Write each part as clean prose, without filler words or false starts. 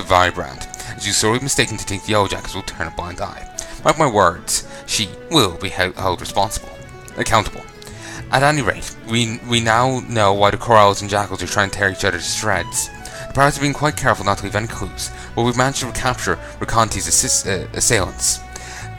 Vibrant, as you sorely mistaken to think the yellow jackets will turn a blind eye. Mark my words, she will be held accountable. At any rate, we now know why the corals and jackals are trying to tear each other to shreds. The pirates have been quite careful not to leave any clues, but we've managed to recapture Riconti's assailants.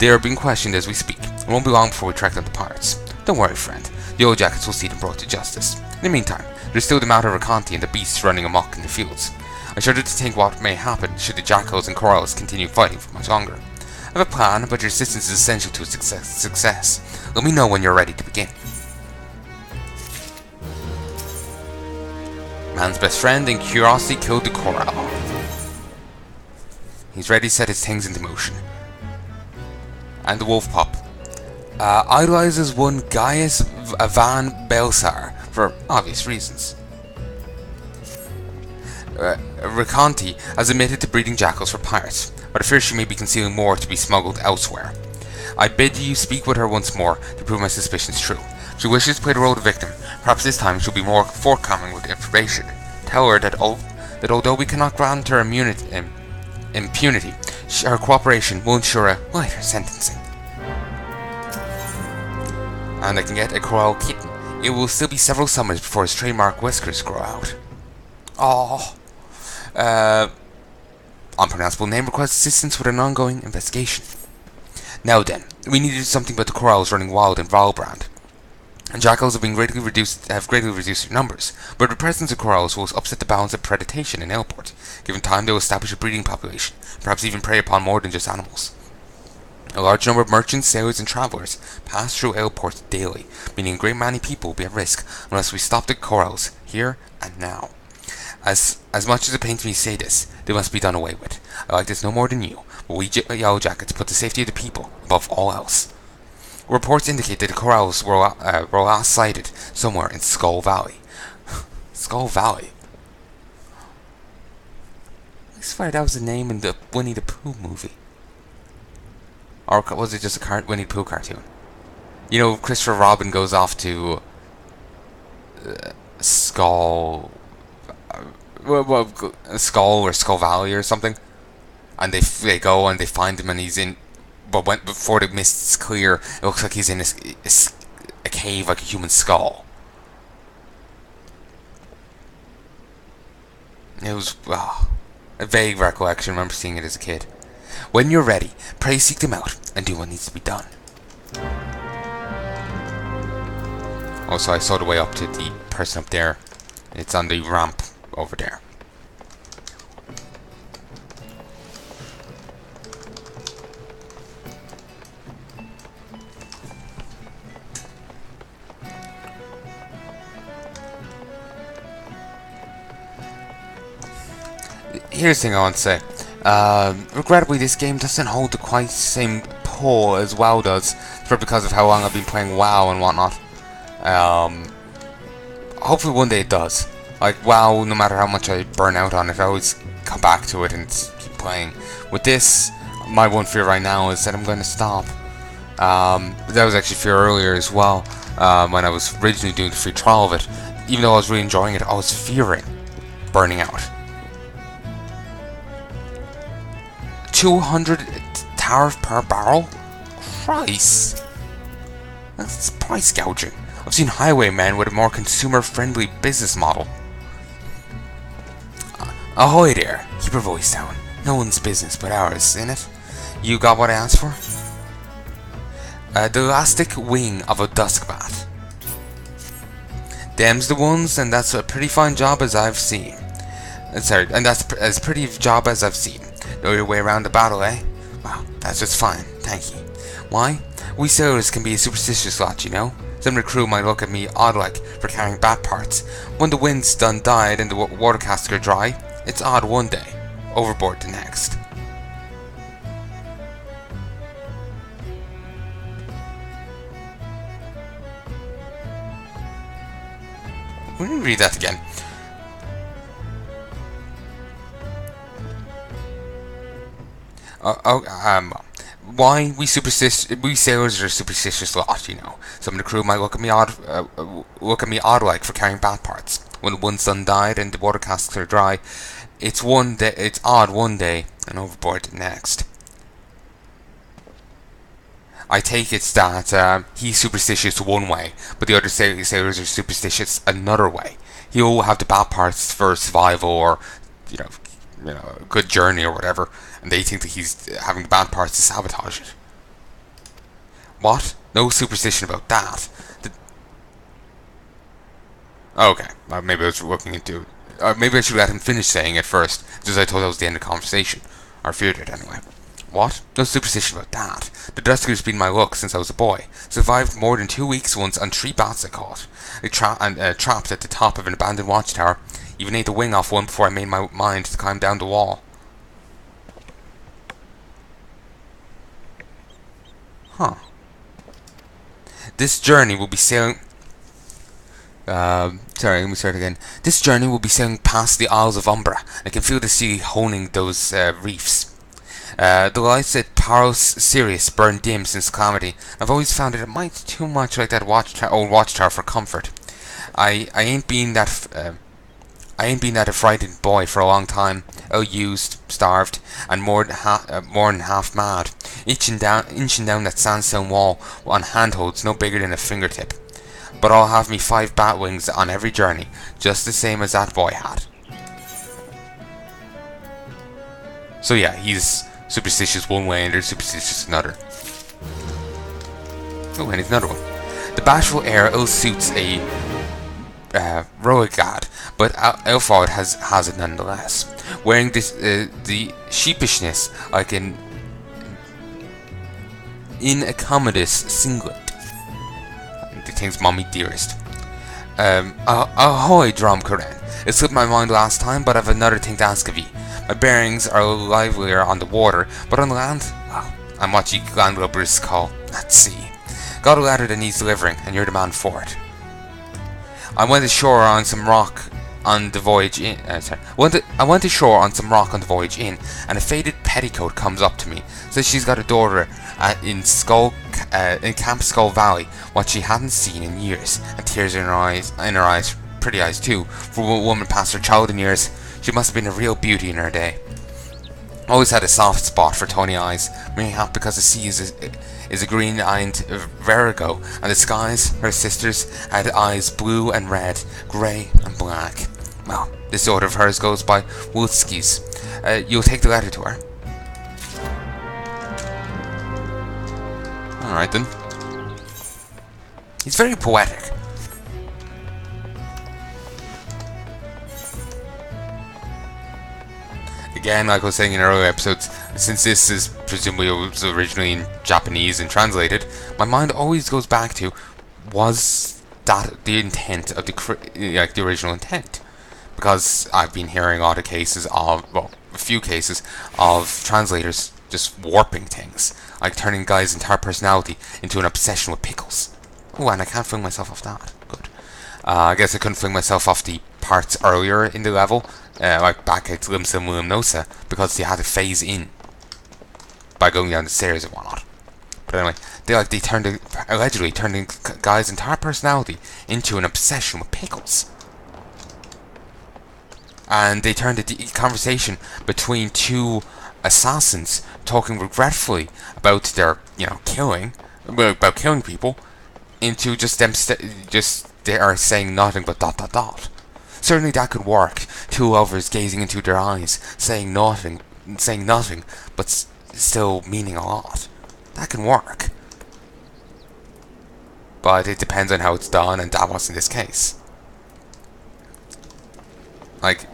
They are being questioned as we speak. It won't be long before we track down the pirates. Don't worry, friend. The yellow jackets will see them brought to justice. In the meantime, there's still the matter of Riconti and the beasts running amok in the fields. I shudder to think what may happen should the jackals and corals continue fighting for much longer. I have a plan, but your assistance is essential to its success. Let me know when you're ready to begin. Man's best friend and curiosity killed the coral. He's ready to set his things into motion. And the wolf pup idolizes one Gaius van Belsar for obvious reasons. Riconti has admitted to breeding jackals for pirates, but I fear she may be concealing more to be smuggled elsewhere. I bid you speak with her once more to prove my suspicions true. If she wishes to play the role of victim, perhaps this time she'll be more forthcoming with information. Tell her that although we cannot grant her impunity, her cooperation will ensure a lighter sentencing. And I can get a coral kitten. It will still be several summers before his trademark whiskers grow out. Oh. Unpronounceable name requires assistance with an ongoing investigation. Now then, we need to do something about the corals running wild in Valbrand. And jackals have greatly reduced their numbers, but the presence of corals will upset the balance of predation in Elport. Given time, they will establish a breeding population, perhaps even prey upon more than just animals. A large number of merchants, sailors, and travellers pass through Elport daily, meaning a great many people will be at risk unless we stop the corals here and now. As much as it pains me to say this, they must be done away with. I like this no more than you, but we Yellow Jackets put the safety of the people above all else. Reports indicate that the corals were last sighted somewhere in Skull Valley. Skull Valley? I swear that was the name in the Winnie the Pooh movie. Or was it just a Winnie the Pooh cartoon? You know, Christopher Robin goes off to Skull or Skull Valley or something, and they go and they find him, and he's in. But before the mists clear, it looks like he's in a cave like a human skull. It was a vague recollection. I remember seeing it as a kid. When you're ready, pray seek them out and do what needs to be done. Also, I saw the way up to the person up there. It's on the ramp over there. Here's the thing I want to say. Regrettably, this game doesn't hold the quite same pull as WoW does, probably because of how long I've been playing WoW and whatnot. Hopefully one day it does. Like WoW, no matter how much I burn out on it, I always come back to it and keep playing. With this, my one fear right now is that I'm going to stop. That was actually fear earlier as well, when I was originally doing the free trial of it. Even though I was really enjoying it, I was fearing burning out. 200 tariff per barrel? Christ! That's price gouging. I've seen highwaymen with a more consumer-friendly business model. Ahoy there! Keep your voice down. No one's business but ours, innit? You got what I asked for? The elastic wing of a duskbat. Them's the ones, and that's a pretty fine job as I've seen. Sorry, and that's as pretty a job as I've seen. Know your way around the battle, eh? Well, that's just fine, thank you. Why? We sailors can be a superstitious lot, you know? Some of the crew might look at me odd-like for carrying bat parts. When the wind's done died and the water casks are dry, it's odd one day, overboard the next. Let me read that again. Why we sailors are a superstitious lot, you know. Some of the crew might look at me odd like for carrying bat parts. When the one's done died and the water casks are dry, It's one day, it's odd one day and overboard the next. I take it that he's superstitious one way, but the other sailors are superstitious another way. He'll have the bad parts for survival or, you know, a good journey or whatever, and they think that he's having the bad parts to sabotage it. What? No superstition about that. Okay, maybe I was looking into. Maybe I should let him finish saying it first, just as I thought that was the end of the conversation, or feared it anyway. What? No superstition about that. The Dusker's been my luck since I was a boy. Survived more than 2 weeks once on 3 bats I caught. Trapped at the top of an abandoned watchtower. Even ate the wing off one before I made my mind to climb down the wall. Huh. This journey will be sailing... sorry, let me start again. This journey will be sailing past the Isles of Umbra. I can feel the sea honing those reefs. The lights at Paros Sirius burn dim since Calamity. I've always found it might too much like that old watchtower for comfort. I ain't been that a frightened boy for a long time. Ill-used, starved, and more than half mad. Inching down that sandstone wall on handholds no bigger than a fingertip. But I'll have me 5 bat wings on every journey, just the same as that boy had. So yeah, he's superstitious one way and they're superstitious another. Oh, and it's another one. The bashful air ill suits a Roegad, but Elford has it nonetheless. Wearing this the sheepishness like an inaccommodous singlet. The thing's mommy dearest. Ahoy, Dromkaren. It slipped my mind last time, but I've another thing to ask of ye. My bearings are livelier on the water, but on the land, well, I'm what ye landlubbers call at sea. Got a letter that needs delivering, and you're the man for it. I went ashore on some rock on the voyage in. I went ashore on some rock on the voyage in, and a faded petticoat comes up to me. Says she's got a daughter in Camp Skull Valley, what she hadn't seen in years, and tears in her eyes, pretty eyes too. For a woman past her childhood years, she must have been a real beauty in her day. Always had a soft spot for tawny eyes, mayhap because the sea is a green-eyed Virago, and the skies, her sisters, had eyes blue and red, grey and black. Well, this daughter of hers goes by Wolski's. You'll take the letter to her. Alright then. He's very poetic. Again, like I was saying in earlier episodes, since this is presumably was originally in Japanese and translated, my mind always goes back to, was that the intent of the original intent? Because I've been hearing a lot of cases of, well, a few cases of translators just warping things, like turning guys' entire personality into an obsession with pickles. Oh, and I can't fling myself off that. Good. I guess I couldn't fling myself off the parts earlier in the level, like back at Limsa Mulimnosa, because they had to phase in by going down the stairs and whatnot. But anyway, they allegedly turned the guy's entire personality into an obsession with pickles. And they turned the conversation between 2 assassins talking regretfully about their, killing people, into just them they are saying nothing but ... Certainly that could work. 2 lovers gazing into their eyes, saying nothing, but still meaning a lot. That can work. But it depends on how it's done, and that wasn't this case. Like,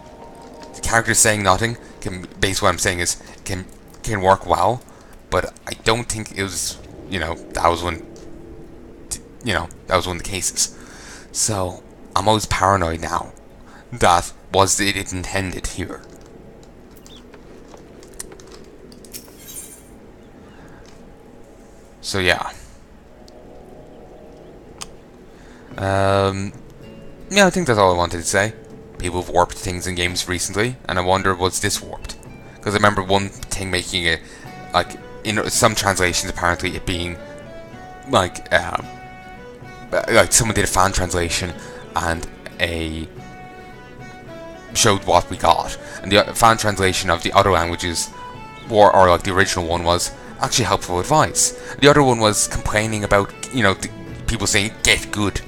the character saying nothing basically what I'm saying is can work well, but I don't think it was, that was one of the cases. So I'm always paranoid now. That was it intended here. So yeah. Yeah, I think that's all I wanted to say. People have warped things in games recently, and I wonder, was this warped? Because I remember one thing making it, like, in some translations apparently it being, like someone did a fan translation, and showed what we got. And the fan translation of the other languages, or like the original one, was actually helpful advice. The other one was complaining about, people saying "get good."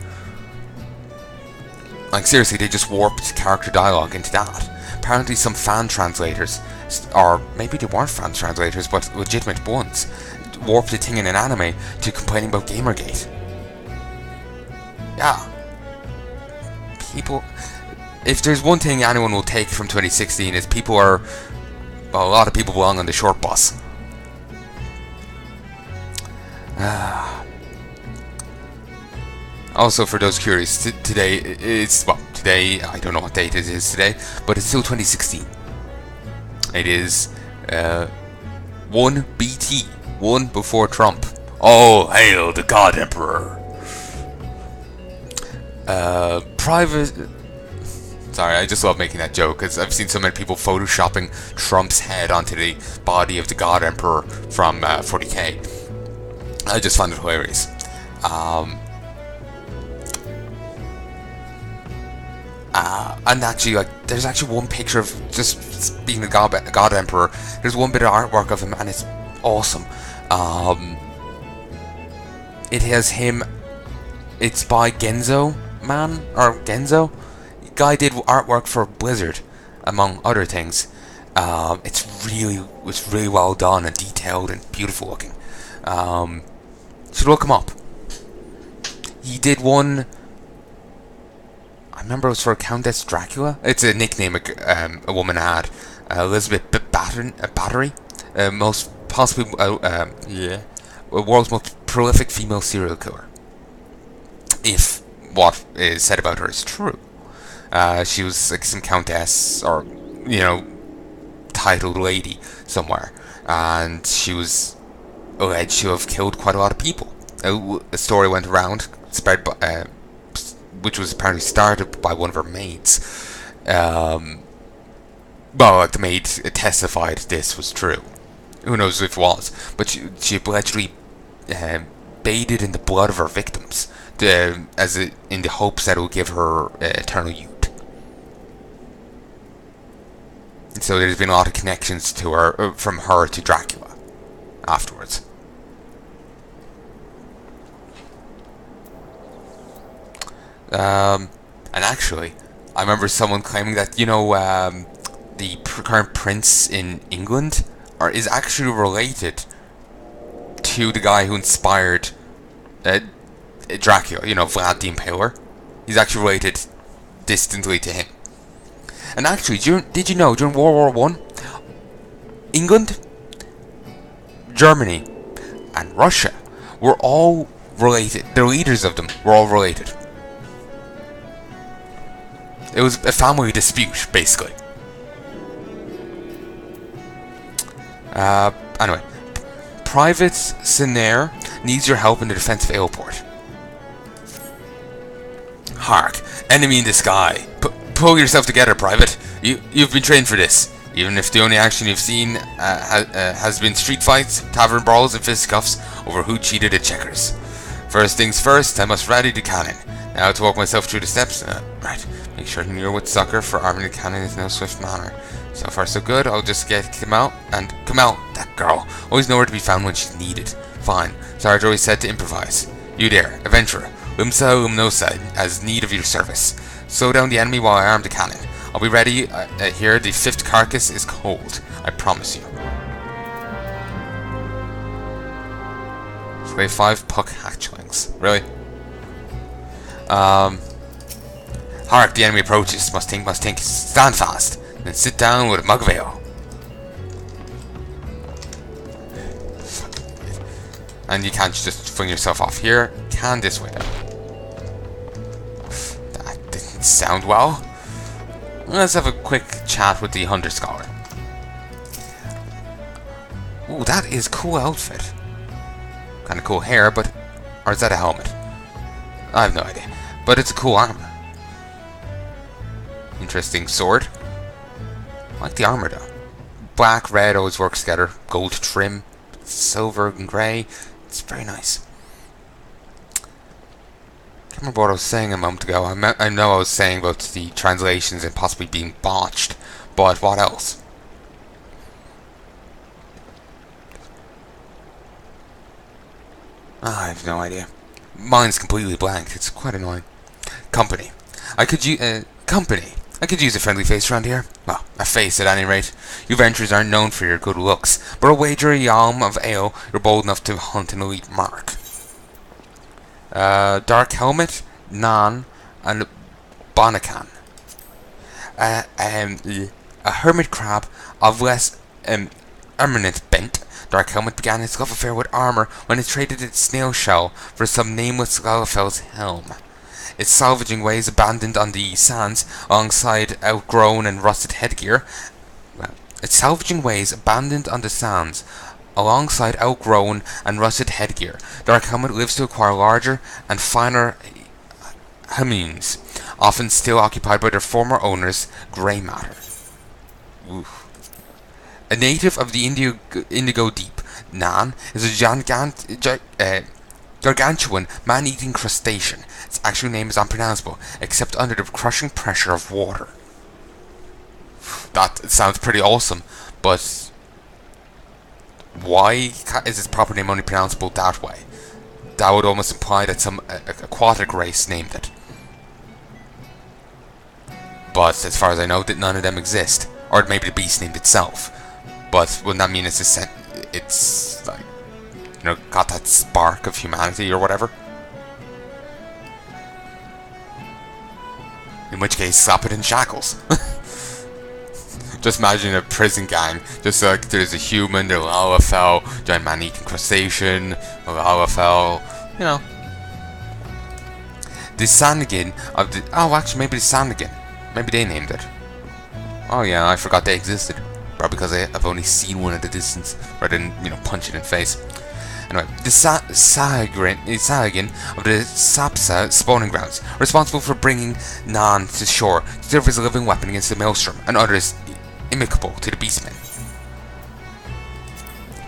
Like seriously, they just warped character dialogue into that. Apparently, some fan translators, or maybe they weren't fan translators, but legitimate ones, warped a thing in an anime to complaining about Gamergate. Yeah. People, if there's one thing anyone will take from 2016, is a lot of people belong on the short bus. Also, for those curious, today, I don't know what date it is today, but it's still 2016. It is 1 BT, 1 before Trump. All hail the God Emperor. Sorry, I just love making that joke, because I've seen so many people photoshopping Trump's head onto the body of the God Emperor from 40k. I just found it hilarious. And actually, there's actually one picture of just being the God Emperor. There's one bit of artwork of him, and it's awesome. It has him. It's by Genzo Man, or Genzo. Guy did artwork for Blizzard, among other things. It's really well done and detailed and beautiful looking. Should look him up. He did one. I remember it was for Countess Dracula. It's a nickname a woman had. Elizabeth Battery, world's most prolific female serial killer. If what is said about her is true. She was like some countess, or titled lady somewhere, and she was alleged to have killed quite a lot of people. A story went around, spread by, which was apparently started by one of her maids. The maid testified this was true. Who knows if it was, but she allegedly bathed in the blood of her victims, in the hopes that it would give her eternal youth. And so there's been a lot of connections to her, from her to Dracula, afterwards. And actually, I remember someone claiming that the current prince in England is actually related to the guy who inspired Dracula, Vlad the Impaler. He's actually related distantly to him. And actually, did you know, during World War I, England, Germany, and Russia were all related. The leaders of them were all related. It was a family dispute, basically. Anyway, Private Sinair needs your help in the defense of Ailport. Hark, enemy in the sky. Pull yourself together, Private. You've been trained for this. Even if the only action you've seen has been street fights, tavern brawls, and fisticuffs over who cheated at checkers. First things first, I must ready the cannon. Now to walk myself through the steps. Right. Make sure you're with sucker, for arming the cannon is no swift manner. So far so good. I'll just get come out. That girl. Always nowhere to be found when she's needed. Fine. Sarge always said to improvise. You there, adventurer. Lumsa Lumnosa has need of your service. Slow down the enemy while I arm the cannon. I'll be ready here. The 5th carcass is cold. I promise you. Slay 5 puck hatchlings. Really? Hark, the enemy approaches. Must think. Stand fast. Then sit down with a mug of ale. And you can't just fling yourself off here. Can this way though. That didn't sound well. Let's have a quick chat with the Hunter Scholar. Ooh, that is a cool outfit. Kind of cool hair, but... Or is that a helmet? I have no idea. But it's a cool armor. Interesting sword. I like the armor though. Black, red always works together. Gold trim. Silver and grey. It's very nice. can't remember what I was saying a moment ago. I know I was saying about the translations and possibly being botched, but what else? I have no idea. Mine's completely blank. It's quite annoying. Company. Company. I could use a friendly face around here. Well, a face at any rate. You venturers aren't known for your good looks, but I'll wager a yalm of ale you're bold enough to hunt an elite mark. Dark Helmet, Nan, and Bonacan. A hermit crab of less eminent bent. Dark Helmet began his love affair with armor when it traded its snail shell for some nameless Gallifell's helm. Its salvaging ways abandoned on the sands alongside outgrown and rusted headgear. Its salvaging ways abandoned on the sands alongside outgrown and rusted headgear. Dark Helmet lives to acquire larger and finer hemines, often still occupied by their former owners' grey matter. Oof. A native of the Indigo Deep, Nan is a gargantuan, man-eating crustacean. Its actual name is unpronounceable, except under the crushing pressure of water. That sounds pretty awesome, but why is its proper name only pronounceable that way? That would almost imply that some aquatic race named it. But as far as I know, that none of them exist. Or maybe the beast named itself. But wouldn't that mean it's like, you know, got that spark of humanity or whatever? In which case, slap it in shackles. Just imagine a prison gang. Just like there's a human, there's Lalafell, giant man-eating crustacean, Lalafell, you know. The Sandagin of the... Oh, actually, maybe the Sandagin. Maybe they named it. Oh yeah, I forgot they existed. Probably because I've only seen one at a distance, rather than, you know, punch it in the face. Anyway, the Sahagin of the Sapsa spawning grounds, responsible for bringing Nan to shore to serve as a living weapon against the Maelstrom and others inimical to the Beastmen.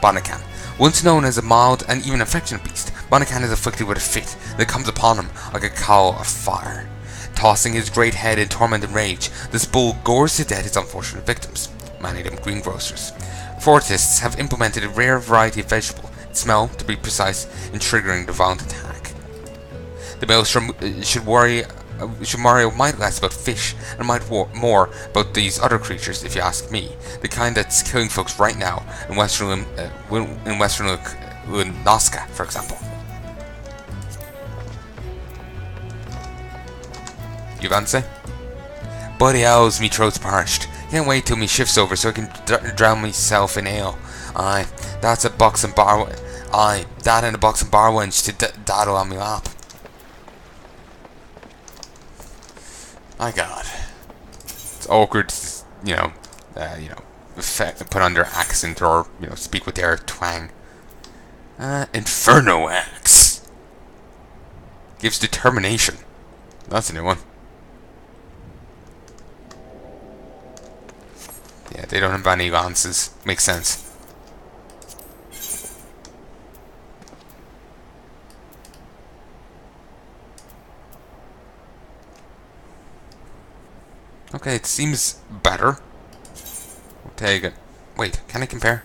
Bonacan. Once known as a mild and even affectionate beast, Bonacan is afflicted with a fit that comes upon him like a cowl of fire. Tossing his great head in torment and rage, this bull gores to death its unfortunate victims, many of them greengrocers. Fortists have implemented a rare variety of vegetable, smell to be precise, in triggering the violent attack. The Maelstrom should worry a mite less about fish and a mite more about these other creatures, if you ask me. The kind that's killing folks right now in Western Nazca, for example. You fancy? Bloody owls, me throat's parched. Can't wait till me shift's over so I can drown myself in ale. Aye, that's a box and bar. Aye, that and a box and bar wench to daddle on me lap. My God, it's awkward, you know, put on their accent or speak with their twang. Inferno Axe gives determination. That's a new one. Yeah, they don't have any lances. Makes sense. Okay, it seems better. We'll take it. Wait, can I compare?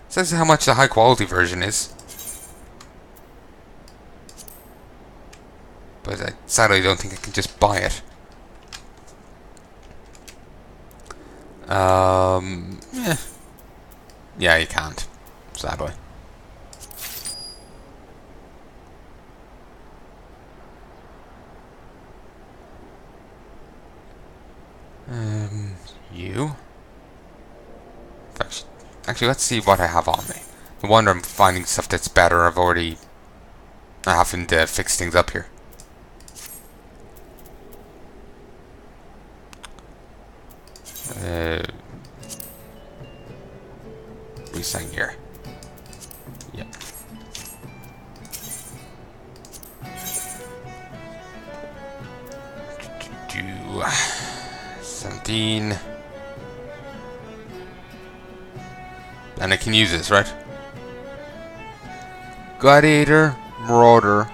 It says how much the high quality version is. But I sadly don't think I can just buy it. Yeah, you can't. Sadly. You? Actually, let's see what I have on me. No wonder I'm finding stuff that's better. I'm having to fix things up here. Resign here. Yep. Do 17. and I can use this, right? Gladiator, Marauder,